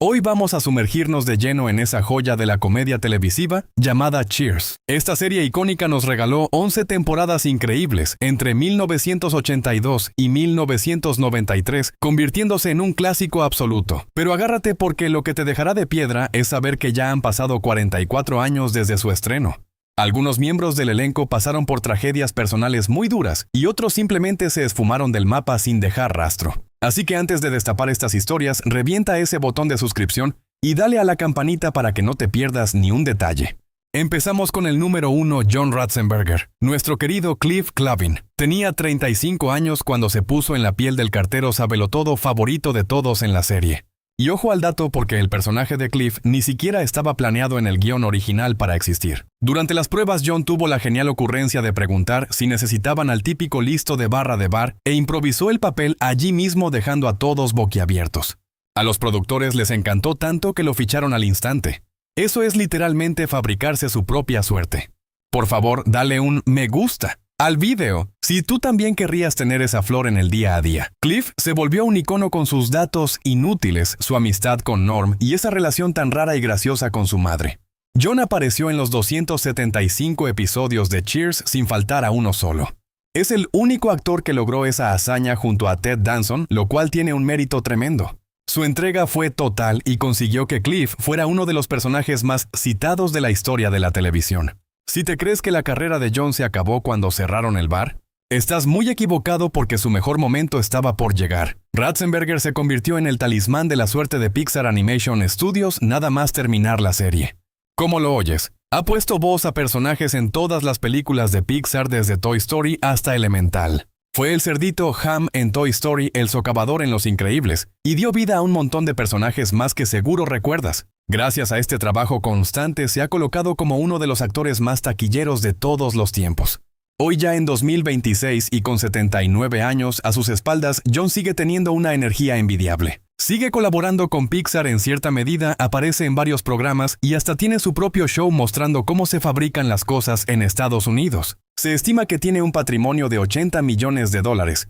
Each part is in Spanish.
Hoy vamos a sumergirnos de lleno en esa joya de la comedia televisiva llamada Cheers. Esta serie icónica nos regaló 11 temporadas increíbles entre 1982 y 1993, convirtiéndose en un clásico absoluto. Pero agárrate porque lo que te dejará de piedra es saber que ya han pasado 44 años desde su estreno. Algunos miembros del elenco pasaron por tragedias personales muy duras y otros simplemente se esfumaron del mapa sin dejar rastro. Así que antes de destapar estas historias, revienta ese botón de suscripción y dale a la campanita para que no te pierdas ni un detalle. Empezamos con el número 1, John Ratzenberger. Nuestro querido Cliff Clavin. Tenía 35 años cuando se puso en la piel del cartero sabelotodo favorito de todos en la serie. Y ojo al dato porque el personaje de Cliff ni siquiera estaba planeado en el guión original para existir. Durante las pruebas, John tuvo la genial ocurrencia de preguntar si necesitaban al típico listo de barra de bar e improvisó el papel allí mismo dejando a todos boquiabiertos. A los productores les encantó tanto que lo ficharon al instante. Eso es literalmente fabricarse su propia suerte. Por favor, dale un me gusta al video si tú también querrías tener esa flor en el día a día. Cliff se volvió un icono con sus datos inútiles, su amistad con Norm y esa relación tan rara y graciosa con su madre. John apareció en los 275 episodios de Cheers sin faltar a uno solo. Es el único actor que logró esa hazaña junto a Ted Danson, lo cual tiene un mérito tremendo. Su entrega fue total y consiguió que Cliff fuera uno de los personajes más citados de la historia de la televisión. Si te crees que la carrera de John se acabó cuando cerraron el bar, estás muy equivocado porque su mejor momento estaba por llegar. Ratzenberger se convirtió en el talismán de la suerte de Pixar Animation Studios nada más terminar la serie. ¿Cómo lo oyes? Ha puesto voz a personajes en todas las películas de Pixar desde Toy Story hasta Elemental. Fue el cerdito Ham en Toy Story, el socavador en Los Increíbles, y dio vida a un montón de personajes más que seguro recuerdas. Gracias a este trabajo constante se ha colocado como uno de los actores más taquilleros de todos los tiempos. Hoy ya en 2026 y con 79 años a sus espaldas, John sigue teniendo una energía envidiable. Sigue colaborando con Pixar en cierta medida, aparece en varios programas y hasta tiene su propio show mostrando cómo se fabrican las cosas en Estados Unidos. Se estima que tiene un patrimonio de $80 millones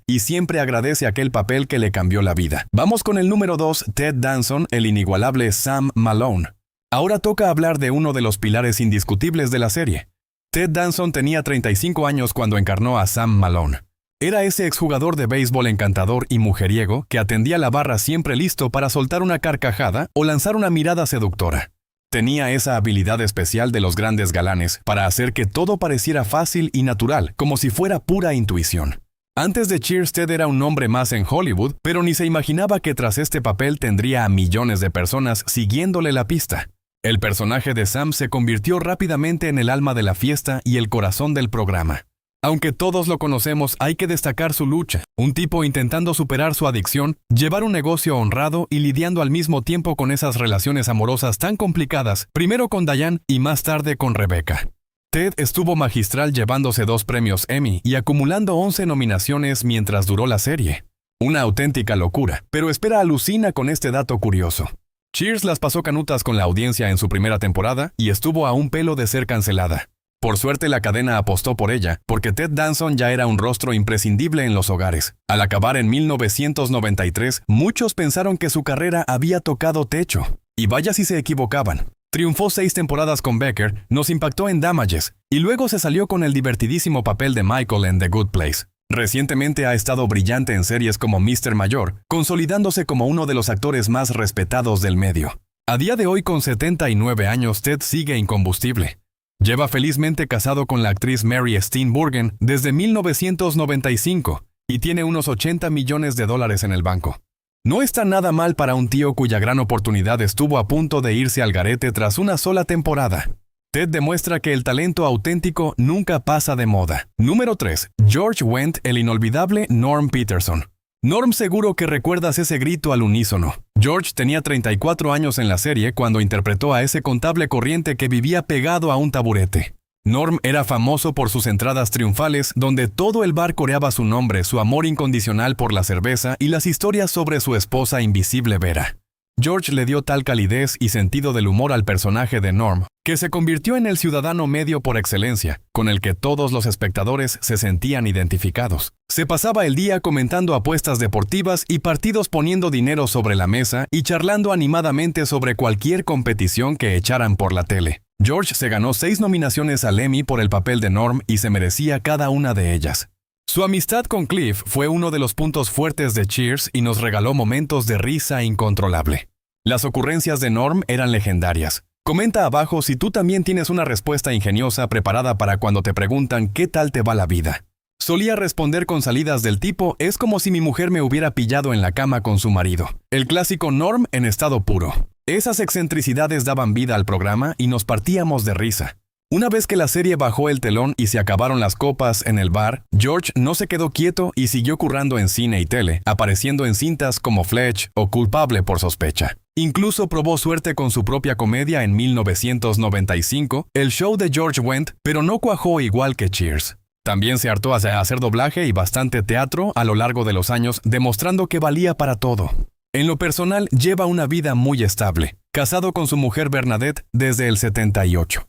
y siempre agradece aquel papel que le cambió la vida. Vamos con el número 2, Ted Danson, el inigualable Sam Malone. Ahora toca hablar de uno de los pilares indiscutibles de la serie. Ted Danson tenía 35 años cuando encarnó a Sam Malone. Era ese exjugador de béisbol encantador y mujeriego que atendía la barra siempre listo para soltar una carcajada o lanzar una mirada seductora. Tenía esa habilidad especial de los grandes galanes para hacer que todo pareciera fácil y natural, como si fuera pura intuición. Antes de Cheers, Ted era un nombre más en Hollywood, pero ni se imaginaba que tras este papel tendría a millones de personas siguiéndole la pista. El personaje de Sam se convirtió rápidamente en el alma de la fiesta y el corazón del programa. Aunque todos lo conocemos, hay que destacar su lucha. Un tipo intentando superar su adicción, llevar un negocio honrado y lidiando al mismo tiempo con esas relaciones amorosas tan complicadas, primero con Diane y más tarde con Rebecca. Ted estuvo magistral llevándose 2 premios Emmy y acumulando 11 nominaciones mientras duró la serie. Una auténtica locura, pero espera alucina con este dato curioso. Cheers las pasó canutas con la audiencia en su primera temporada y estuvo a un pelo de ser cancelada. Por suerte la cadena apostó por ella, porque Ted Danson ya era un rostro imprescindible en los hogares. Al acabar en 1993, muchos pensaron que su carrera había tocado techo. Y vaya si se equivocaban. Triunfó 6 temporadas con Becker, nos impactó en Damages, y luego se salió con el divertidísimo papel de Michael en The Good Place. Recientemente ha estado brillante en series como Mr. Mayor, consolidándose como uno de los actores más respetados del medio. A día de hoy, con 79 años, Ted sigue incombustible. Lleva felizmente casado con la actriz Mary Steenburgen desde 1995 y tiene unos $80 millones en el banco. No está nada mal para un tío cuya gran oportunidad estuvo a punto de irse al garete tras una sola temporada. Ted demuestra que el talento auténtico nunca pasa de moda. Número 3. George Wendt, el inolvidable Norm Peterson. Norm, seguro que recuerdas ese grito al unísono. George tenía 34 años en la serie cuando interpretó a ese contable corriente que vivía pegado a un taburete. Norm era famoso por sus entradas triunfales donde todo el bar coreaba su nombre, su amor incondicional por la cerveza y las historias sobre su esposa invisible Vera. George le dio tal calidez y sentido del humor al personaje de Norm, que se convirtió en el ciudadano medio por excelencia, con el que todos los espectadores se sentían identificados. Se pasaba el día comentando apuestas deportivas y partidos, poniendo dinero sobre la mesa y charlando animadamente sobre cualquier competición que echaran por la tele. George se ganó 6 nominaciones al Emmy por el papel de Norm y se merecía cada una de ellas. Su amistad con Cliff fue uno de los puntos fuertes de Cheers y nos regaló momentos de risa incontrolable. Las ocurrencias de Norm eran legendarias. Comenta abajo si tú también tienes una respuesta ingeniosa preparada para cuando te preguntan qué tal te va la vida. Solía responder con salidas del tipo: es como si mi mujer me hubiera pillado en la cama con su marido. El clásico Norm en estado puro. Esas excentricidades daban vida al programa y nos partíamos de risa. Una vez que la serie bajó el telón y se acabaron las copas en el bar, George no se quedó quieto y siguió currando en cine y tele, apareciendo en cintas como Fletch o Culpable por sospecha. Incluso probó suerte con su propia comedia en 1995, El show de George Wendt, pero no cuajó igual que Cheers. También se hartó a hacer doblaje y bastante teatro a lo largo de los años, demostrando que valía para todo. En lo personal, lleva una vida muy estable, casado con su mujer Bernadette desde el 78.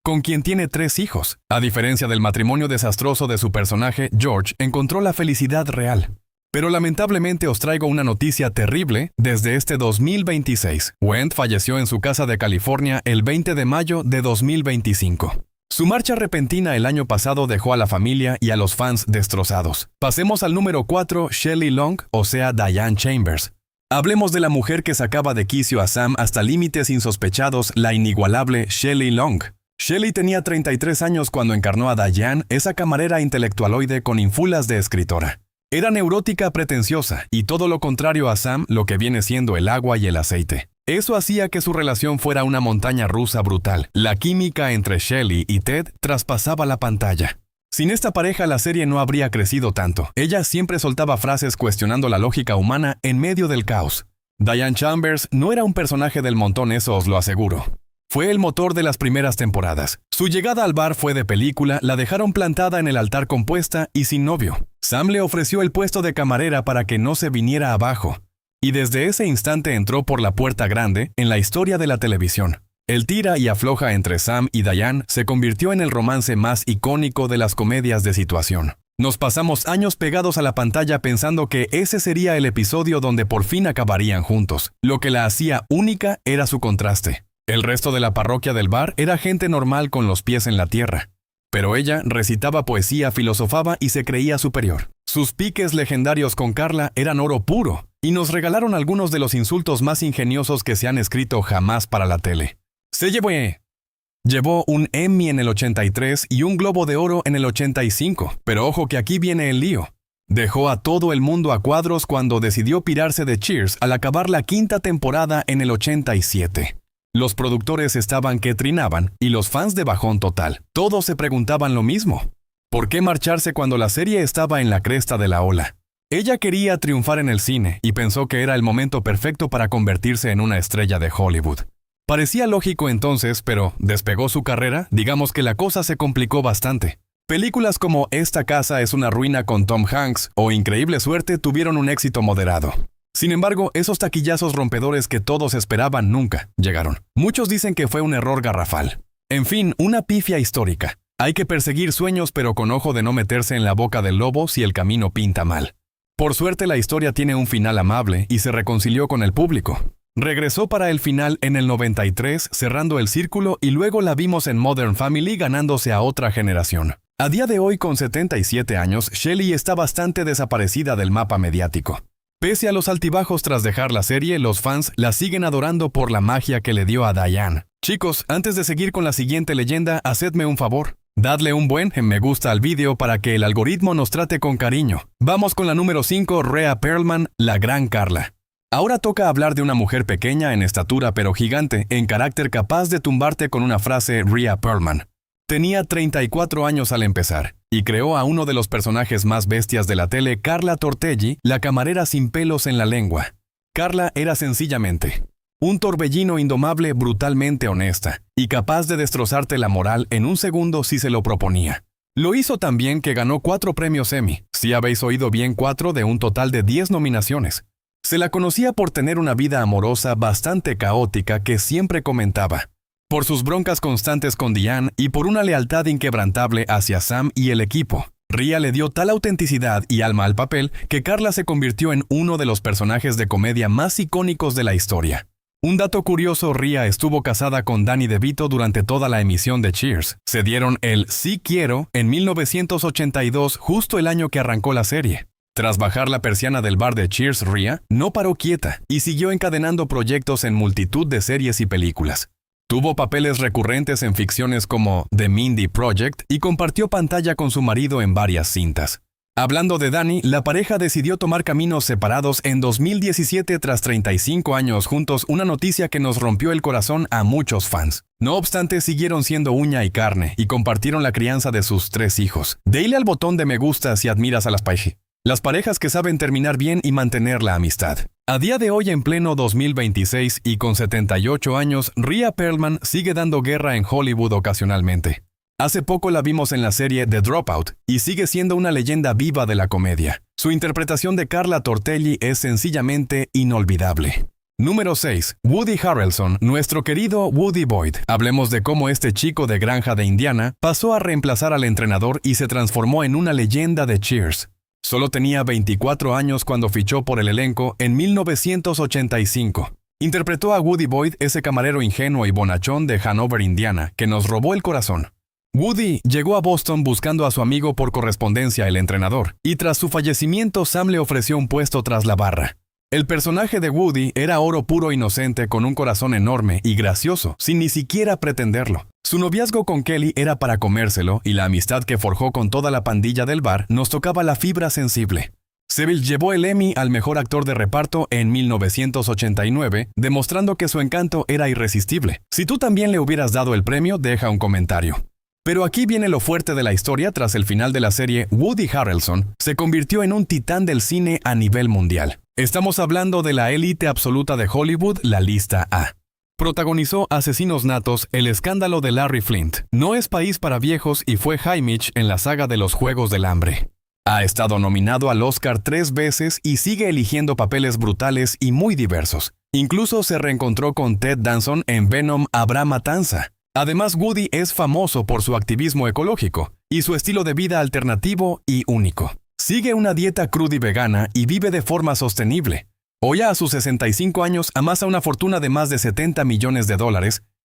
Con quien tiene 3 hijos. A diferencia del matrimonio desastroso de su personaje, George encontró la felicidad real. Pero lamentablemente os traigo una noticia terrible desde este 2026. Wendt falleció en su casa de California el 20 de mayo de 2025. Su marcha repentina el año pasado dejó a la familia y a los fans destrozados. Pasemos al número 4, Shelley Long, o sea, Diane Chambers. Hablemos de la mujer que sacaba de quicio a Sam hasta límites insospechados, la inigualable Shelley Long. Shelley tenía 33 años cuando encarnó a Diane, esa camarera intelectualoide con ínfulas de escritora. Era neurótica pretenciosa y todo lo contrario a Sam, lo que viene siendo el agua y el aceite. Eso hacía que su relación fuera una montaña rusa brutal. La química entre Shelley y Ted traspasaba la pantalla. Sin esta pareja la serie no habría crecido tanto. Ella siempre soltaba frases cuestionando la lógica humana en medio del caos. Diane Chambers no era un personaje del montón, eso os lo aseguro. Fue el motor de las primeras temporadas. Su llegada al bar fue de película, la dejaron plantada en el altar compuesta y sin novio. Sam le ofreció el puesto de camarera para que no se viniera abajo. Y desde ese instante entró por la puerta grande en la historia de la televisión. El tira y afloja entre Sam y Diane se convirtió en el romance más icónico de las comedias de situación. Nos pasamos años pegados a la pantalla pensando que ese sería el episodio donde por fin acabarían juntos. Lo que la hacía única era su contraste. El resto de la parroquia del bar era gente normal con los pies en la tierra. Pero ella recitaba poesía, filosofaba y se creía superior. Sus piques legendarios con Carla eran oro puro, y nos regalaron algunos de los insultos más ingeniosos que se han escrito jamás para la tele. Se llevó un Emmy en el 83 y un Globo de Oro en el 85, pero ojo que aquí viene el lío. Dejó a todo el mundo a cuadros cuando decidió pirarse de Cheers al acabar la 5ª temporada en el 87. Los productores estaban que trinaban y los fans de bajón total. Todos se preguntaban lo mismo. ¿Por qué marcharse cuando la serie estaba en la cresta de la ola? Ella quería triunfar en el cine y pensó que era el momento perfecto para convertirse en una estrella de Hollywood. Parecía lógico entonces, pero despegó su carrera, digamos que la cosa se complicó bastante. Películas como Esta casa es una ruina con Tom Hanks o Increíble suerte tuvieron un éxito moderado. Sin embargo, esos taquillazos rompedores que todos esperaban nunca llegaron. Muchos dicen que fue un error garrafal. En fin, una pifia histórica. Hay que perseguir sueños pero con ojo de no meterse en la boca del lobo si el camino pinta mal. Por suerte la historia tiene un final amable y se reconcilió con el público. Regresó para el final en el 93, cerrando el círculo, y luego la vimos en Modern Family ganándose a otra generación. A día de hoy, con 77 años, Shelley está bastante desaparecida del mapa mediático. Pese a los altibajos tras dejar la serie, los fans la siguen adorando por la magia que le dio a Diane. Chicos, antes de seguir con la siguiente leyenda, hacedme un favor. Dadle un buen me gusta al vídeo para que el algoritmo nos trate con cariño. Vamos con la número 5, Rhea Perlman, la gran Carla. Ahora toca hablar de una mujer pequeña en estatura pero gigante, en carácter capaz de tumbarte con una frase. Rhea Perlman. Tenía 34 años al empezar, y creó a uno de los personajes más bestias de la tele, Carla Tortelli, la camarera sin pelos en la lengua. Carla era sencillamente un torbellino indomable, brutalmente honesta, y capaz de destrozarte la moral en un segundo si se lo proponía. Lo hizo tan bien que ganó 4 premios Emmy. Si habéis oído bien, 4 de un total de 10 nominaciones. Se la conocía por tener una vida amorosa bastante caótica que siempre comentaba, por sus broncas constantes con Diane y por una lealtad inquebrantable hacia Sam y el equipo. Rhea le dio tal autenticidad y alma al papel que Carla se convirtió en uno de los personajes de comedia más icónicos de la historia. Un dato curioso, Rhea estuvo casada con Danny DeVito durante toda la emisión de Cheers. Se dieron el "Sí quiero" en 1982, justo el año que arrancó la serie. Tras bajar la persiana del bar de Cheers, Rhea no paró quieta y siguió encadenando proyectos en multitud de series y películas. Tuvo papeles recurrentes en ficciones como The Mindy Project y compartió pantalla con su marido en varias cintas. Hablando de Danny, la pareja decidió tomar caminos separados en 2017 tras 35 años juntos, una noticia que nos rompió el corazón a muchos fans. No obstante, siguieron siendo uña y carne y compartieron la crianza de sus 3 hijos. Dale al botón de me gusta si admiras a las parejas que saben terminar bien y mantener la amistad. A día de hoy, en pleno 2026 y con 78 años, Rhea Perlman sigue dando guerra en Hollywood ocasionalmente. Hace poco la vimos en la serie The Dropout y sigue siendo una leyenda viva de la comedia. Su interpretación de Carla Tortelli es sencillamente inolvidable. Número 6. Woody Harrelson, nuestro querido Woody Boyd. Hablemos de cómo este chico de granja de Indiana pasó a reemplazar al entrenador y se transformó en una leyenda de Cheers. Solo tenía 24 años cuando fichó por el elenco en 1985. Interpretó a Woody Boyd, ese camarero ingenuo y bonachón de Hanover, Indiana, que nos robó el corazón. Woody llegó a Boston buscando a su amigo por correspondencia, el entrenador, y tras su fallecimiento Sam le ofreció un puesto tras la barra. El personaje de Woody era oro puro inocente con un corazón enorme y gracioso, sin ni siquiera pretenderlo. Su noviazgo con Kelly era para comérselo y la amistad que forjó con toda la pandilla del bar nos tocaba la fibra sensible. Se llevó el Emmy al mejor actor de reparto en 1989, demostrando que su encanto era irresistible. Si tú también le hubieras dado el premio, deja un comentario. Pero aquí viene lo fuerte de la historia. Tras el final de la serie, Woody Harrelson se convirtió en un titán del cine a nivel mundial. Estamos hablando de la élite absoluta de Hollywood, la lista A. Protagonizó Asesinos Natos, El escándalo de Larry Flynt, No es país para viejos y fue Haymitch en la saga de los Juegos del Hambre. Ha estado nominado al Oscar 3 veces y sigue eligiendo papeles brutales y muy diversos. Incluso se reencontró con Ted Danson en Venom Habrá Matanza. Además, Woody es famoso por su activismo ecológico y su estilo de vida alternativo y único. Sigue una dieta cruda y vegana y vive de forma sostenible. Hoy, a sus 65 años, amasa una fortuna de más de $70 millones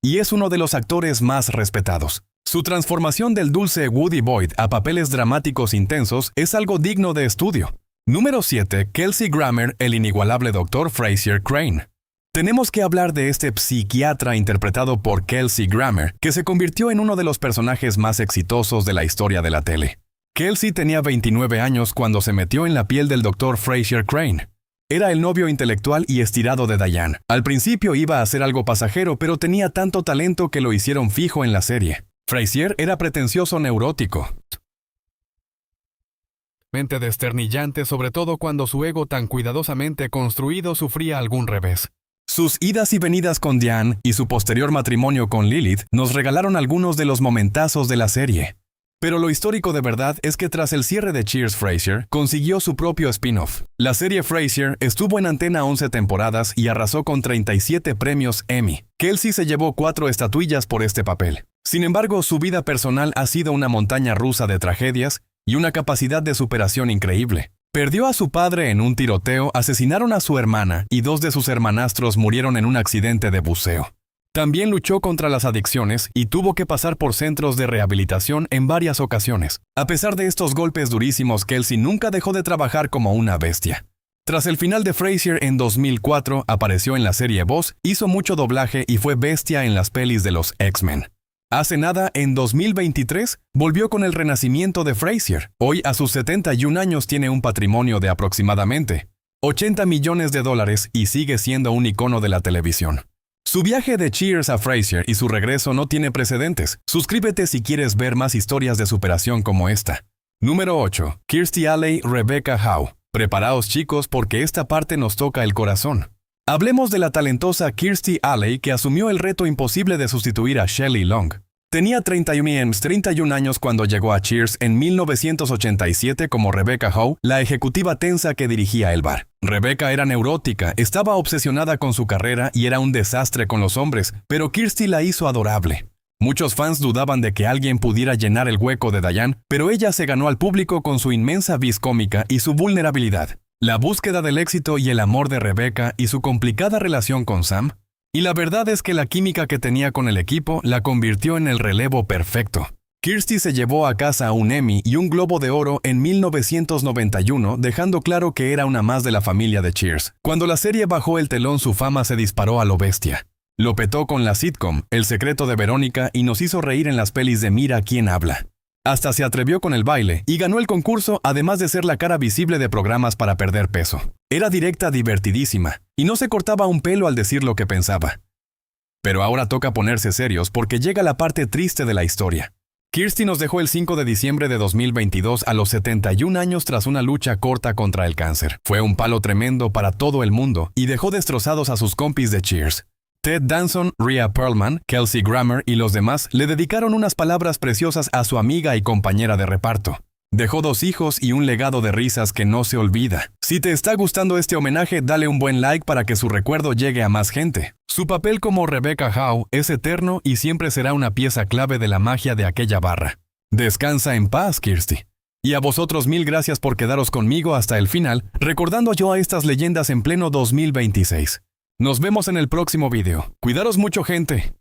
y es uno de los actores más respetados. Su transformación del dulce Woody Boyd a papeles dramáticos intensos es algo digno de estudio. Número 7. Kelsey Grammer, el inigualable Dr. Frasier Crane. Tenemos que hablar de este psiquiatra interpretado por Kelsey Grammer, que se convirtió en uno de los personajes más exitosos de la historia de la tele. Kelsey tenía 29 años cuando se metió en la piel del Dr. Frasier Crane. Era el novio intelectual y estirado de Diane. Al principio iba a ser algo pasajero, pero tenía tanto talento que lo hicieron fijo en la serie. Frasier era pretencioso neurótico, mente desternillante, sobre todo cuando su ego tan cuidadosamente construido sufría algún revés. Sus idas y venidas con Diane y su posterior matrimonio con Lilith nos regalaron algunos de los momentazos de la serie. Pero lo histórico de verdad es que tras el cierre de Cheers, Frasier consiguió su propio spin-off. La serie Frasier estuvo en antena 11 temporadas y arrasó con 37 premios Emmy. Kelsey se llevó 4 estatuillas por este papel. Sin embargo, su vida personal ha sido una montaña rusa de tragedias y una capacidad de superación increíble. Perdió a su padre en un tiroteo, asesinaron a su hermana y 2 de sus hermanastros murieron en un accidente de buceo. También luchó contra las adicciones y tuvo que pasar por centros de rehabilitación en varias ocasiones. A pesar de estos golpes durísimos, Kelsey nunca dejó de trabajar como una bestia. Tras el final de Frasier en 2004, apareció en la serie Boss, hizo mucho doblaje y fue bestia en las pelis de los X-Men. Hace nada, en 2023, volvió con el renacimiento de Frasier. Hoy, a sus 71 años, tiene un patrimonio de aproximadamente $80 millones y sigue siendo un icono de la televisión. Su viaje de Cheers a Frasier y su regreso no tiene precedentes. Suscríbete si quieres ver más historias de superación como esta. Número 8. Kirstie Alley, Rebecca Howe. Preparaos, chicos, porque esta parte nos toca el corazón. Hablemos de la talentosa Kirstie Alley, que asumió el reto imposible de sustituir a Shelley Long. Tenía 31 años cuando llegó a Cheers en 1987 como Rebecca Howe, la ejecutiva tensa que dirigía el bar. Rebecca era neurótica, estaba obsesionada con su carrera y era un desastre con los hombres, pero Kirstie la hizo adorable. Muchos fans dudaban de que alguien pudiera llenar el hueco de Diane, pero ella se ganó al público con su inmensa vis cómica y su vulnerabilidad. La búsqueda del éxito y el amor de Rebecca y su complicada relación con Sam. Y la verdad es que la química que tenía con el equipo la convirtió en el relevo perfecto. Kirstie se llevó a casa un Emmy y un Globo de Oro en 1991, dejando claro que era una más de la familia de Cheers. Cuando la serie bajó el telón, su fama se disparó a lo bestia. Lo petó con la sitcom El secreto de Verónica y nos hizo reír en las pelis de Mira quién habla. Hasta se atrevió con el baile y ganó el concurso, además de ser la cara visible de programas para perder peso. Era directa, divertidísima, y no se cortaba un pelo al decir lo que pensaba. Pero ahora toca ponerse serios porque llega la parte triste de la historia. Kirstie nos dejó el 5 de diciembre de 2022 a los 71 años tras una lucha corta contra el cáncer. Fue un palo tremendo para todo el mundo y dejó destrozados a sus compis de Cheers. Ted Danson, Rhea Perlman, Kelsey Grammer y los demás le dedicaron unas palabras preciosas a su amiga y compañera de reparto. Dejó 2 hijos y un legado de risas que no se olvida. Si te está gustando este homenaje, dale un buen like para que su recuerdo llegue a más gente. Su papel como Rebecca Howe es eterno y siempre será una pieza clave de la magia de aquella barra. Descansa en paz, Kirstie. Y a vosotros 1000 gracias por quedaros conmigo hasta el final, recordando yo a estas leyendas en pleno 2026. Nos vemos en el próximo video. Cuidaros mucho, gente.